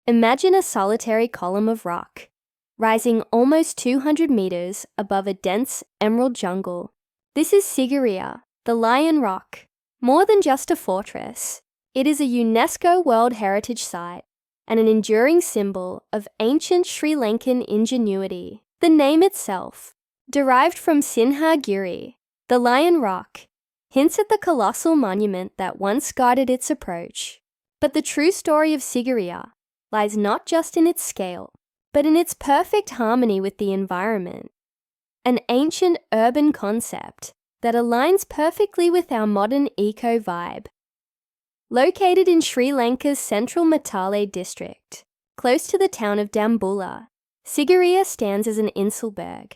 Imagine a solitary column of rock, rising almost 200 meters above a dense emerald jungle. This is Sigiriya, the Lion Rock. More than just a fortress, it is a UNESCO World Heritage Site and an enduring symbol of ancient Sri Lankan ingenuity. The name itself, derived from Sigiriya, the Lion Rock, hints at the colossal monument that once guarded its approach. But the true story of Sigiriya lies not just in its scale, but in its perfect harmony with the environment. An ancient urban concept that aligns perfectly with our modern eco-vibe. Located in Sri Lanka's central Matale district, close to the town of Dambulla, Sigiriya stands as an inselberg,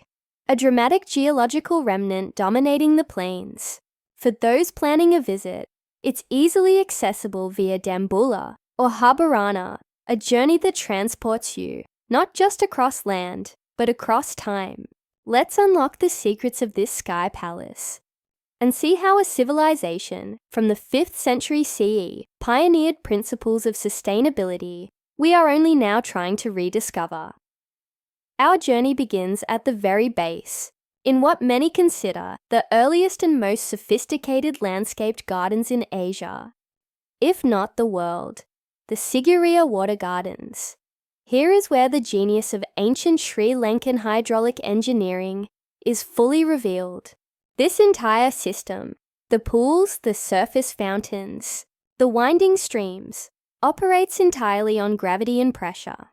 a dramatic geological remnant dominating the plains. For those planning a visit, it's easily accessible via Dambulla or Habarana, a journey that transports you not just across land, but across time. Let's unlock the secrets of this sky palace and see how a civilization from the 5th century CE pioneered principles of sustainability we are only now trying to rediscover. Our journey begins at the very base, in what many consider the earliest and most sophisticated landscaped gardens in Asia, if not the world, the Sigiriya Water Gardens. Here is where the genius of ancient Sri Lankan hydraulic engineering is fully revealed. This entire system, the pools, the surface fountains, the winding streams, operates entirely on gravity and pressure.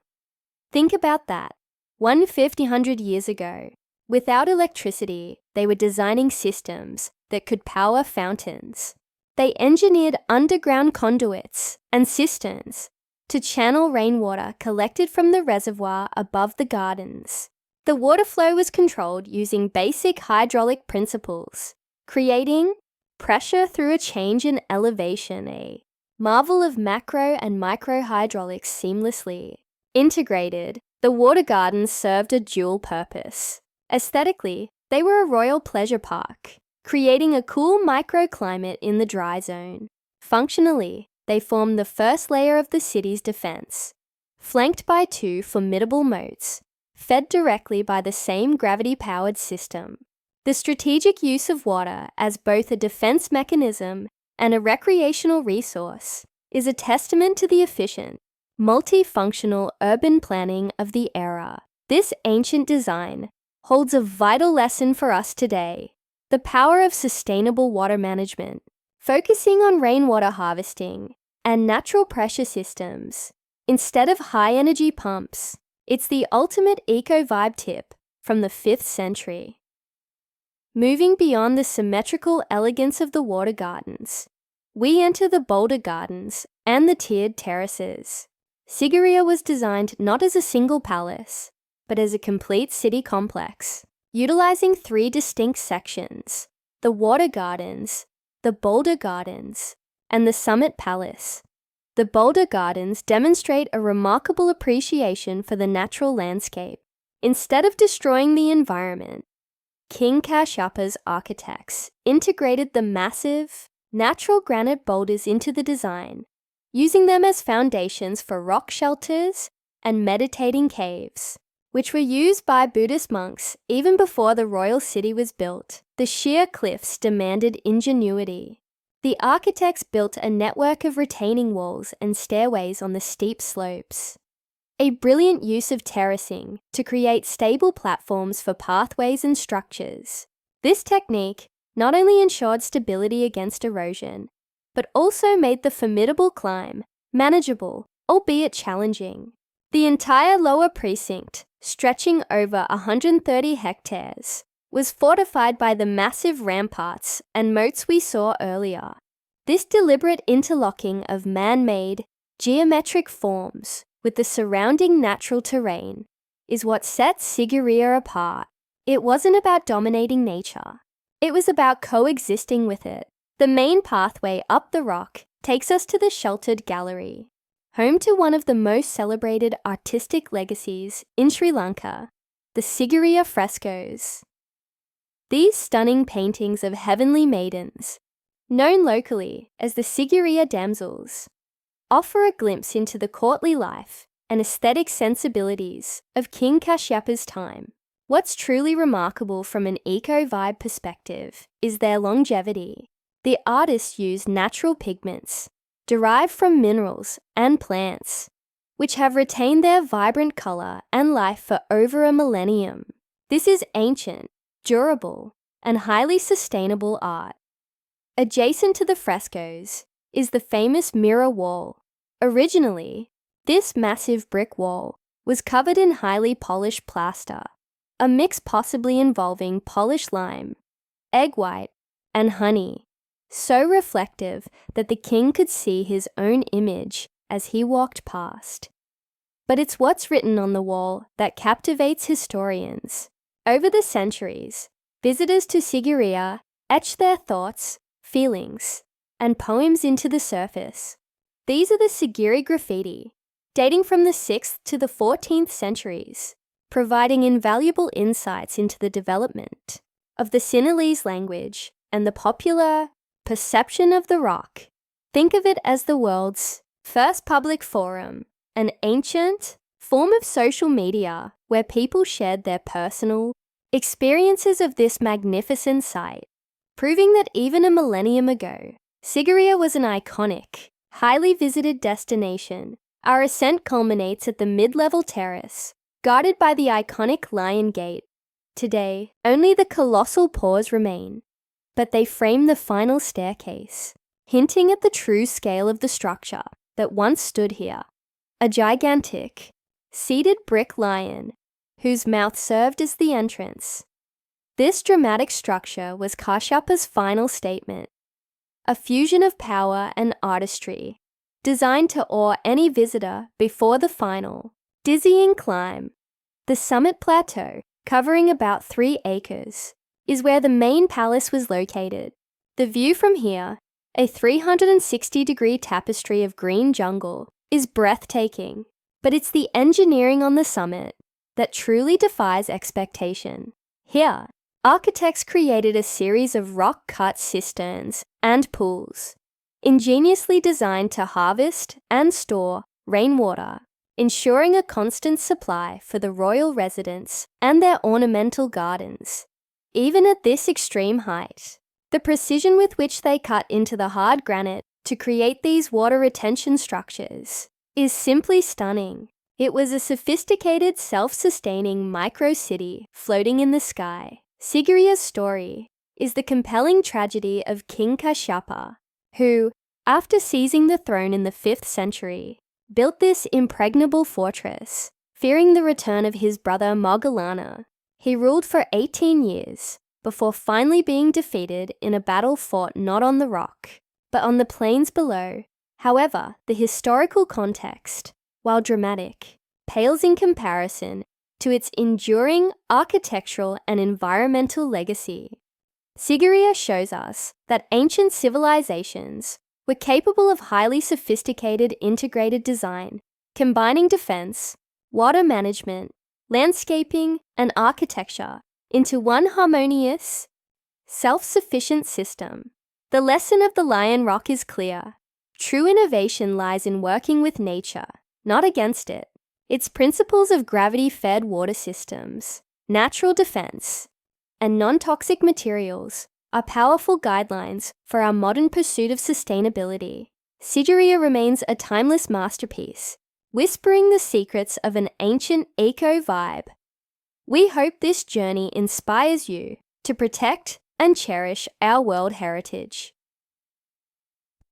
Think about that. 100 years ago, without electricity, they were designing systems that could power fountains. They engineered underground conduits and cisterns to channel rainwater collected from the reservoir above the gardens. The water flow was controlled using basic hydraulic principles, creating pressure through a change in elevation, a marvel of macro and micro hydraulics seamlessly integrated. The water gardens served a dual purpose. Aesthetically, they were a royal pleasure park, creating a cool microclimate in the dry zone. Functionally, they formed the first layer of the city's defense, flanked by 2 formidable moats, fed directly by the same gravity-powered system. The strategic use of water as both a defense mechanism and a recreational resource is a testament to the efficient, multifunctional urban planning of the era. This ancient design holds a vital lesson for us today: the power of sustainable water management, focusing on rainwater harvesting and natural pressure systems instead of high-energy pumps. It's the ultimate eco-vibe tip from the 5th century. Moving beyond the symmetrical elegance of the water gardens, we enter the boulder gardens and the tiered terraces. Sigiriya was designed not as a single palace, but as a complete city complex, utilizing 3 distinct sections: the water gardens, the boulder gardens, and the summit palace. The boulder gardens demonstrate a remarkable appreciation for the natural landscape. Instead of destroying the environment, King Kashyapa's architects integrated the massive, natural granite boulders into the design, using them as foundations for rock shelters and meditating caves, which were used by Buddhist monks even before the royal city was built. The sheer cliffs demanded ingenuity. The architects built a network of retaining walls and stairways on the steep slopes. A brilliant use of terracing to create stable platforms for pathways and structures. This technique not only ensured stability against erosion, but also made the formidable climb manageable, albeit challenging. The entire lower precinct, stretching over 130 hectares, was fortified by the massive ramparts and moats we saw earlier. This deliberate interlocking of man-made, geometric forms with the surrounding natural terrain is what sets Sigiriya apart. It wasn't about dominating nature. It was about coexisting with it. The main pathway up the rock takes us to the sheltered gallery, home to one of the most celebrated artistic legacies in Sri Lanka, the Sigiriya frescoes. These stunning paintings of heavenly maidens, known locally as the Sigiriya damsels, offer a glimpse into the courtly life and aesthetic sensibilities of King Kashyapa's time. What's truly remarkable from an eco-vibe perspective is their longevity. The artists used natural pigments, derived from minerals and plants, which have retained their vibrant color and life for over a millennium. This is ancient, durable, and highly sustainable art. Adjacent to the frescoes is the famous mirror wall. Originally, this massive brick wall was covered in highly polished plaster, a mix possibly involving polished lime, egg white, and honey, so reflective that the king could see his own image as he walked past. But it's what's written on the wall that captivates historians. Over the centuries, visitors to Sigiriya etched their thoughts, feelings, and poems into the surface. These are the Sigiri graffiti, dating from the 6th to the 14th centuries, providing invaluable insights into the development of the Sinhalese language and the popular perception of the rock. Think of it as the world's first public forum, an ancient form of social media where people shared their personal experiences of this magnificent site, proving that even a millennium ago, Sigiriya was an iconic, highly visited destination. Our ascent culminates at the mid-level terrace, guarded by the iconic Lion Gate. Today, only the colossal paws remain, but they frame the final staircase, hinting at the true scale of the structure that once stood here. A gigantic, seated brick lion, whose mouth served as the entrance. This dramatic structure was Kashyapa's final statement, a fusion of power and artistry, designed to awe any visitor before the final, dizzying climb. The summit plateau, covering about 3 acres, is where the main palace was located. The view from here, a 360-degree tapestry of green jungle, is breathtaking, but it's the engineering on the summit that truly defies expectation. Here, architects created a series of rock-cut cisterns and pools, ingeniously designed to harvest and store rainwater, ensuring a constant supply for the royal residents and their ornamental gardens. Even at this extreme height, the precision with which they cut into the hard granite to create these water retention structures is simply stunning. It was a sophisticated, self-sustaining micro-city floating in the sky. Sigiriya's story is the compelling tragedy of King Kashyapa, who, after seizing the throne in the 5th century, built this impregnable fortress, fearing the return of his brother Moggallana. He ruled for 18 years, before finally being defeated in a battle fought not on the rock, but on the plains below. However, the historical context, while dramatic, pales in comparison to its enduring architectural and environmental legacy. Sigiriya shows us that ancient civilizations were capable of highly sophisticated integrated design, combining defense, water management, landscaping, and architecture into one harmonious, self-sufficient system. The lesson of the Lion Rock is clear. True innovation lies in working with nature, not against it. Its principles of gravity-fed water systems, natural defense, and non-toxic materials are powerful guidelines for our modern pursuit of sustainability. Sigiriya remains a timeless masterpiece, whispering the secrets of an ancient eco-vibe. We hope this journey inspires you to protect and cherish our world heritage.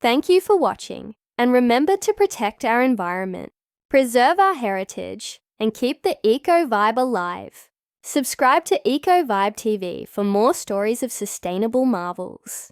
Thank you for watching, and remember to protect our environment, preserve our heritage, and keep the eco-vibe alive. Subscribe to Eco Vibe TV for more stories of sustainable marvels.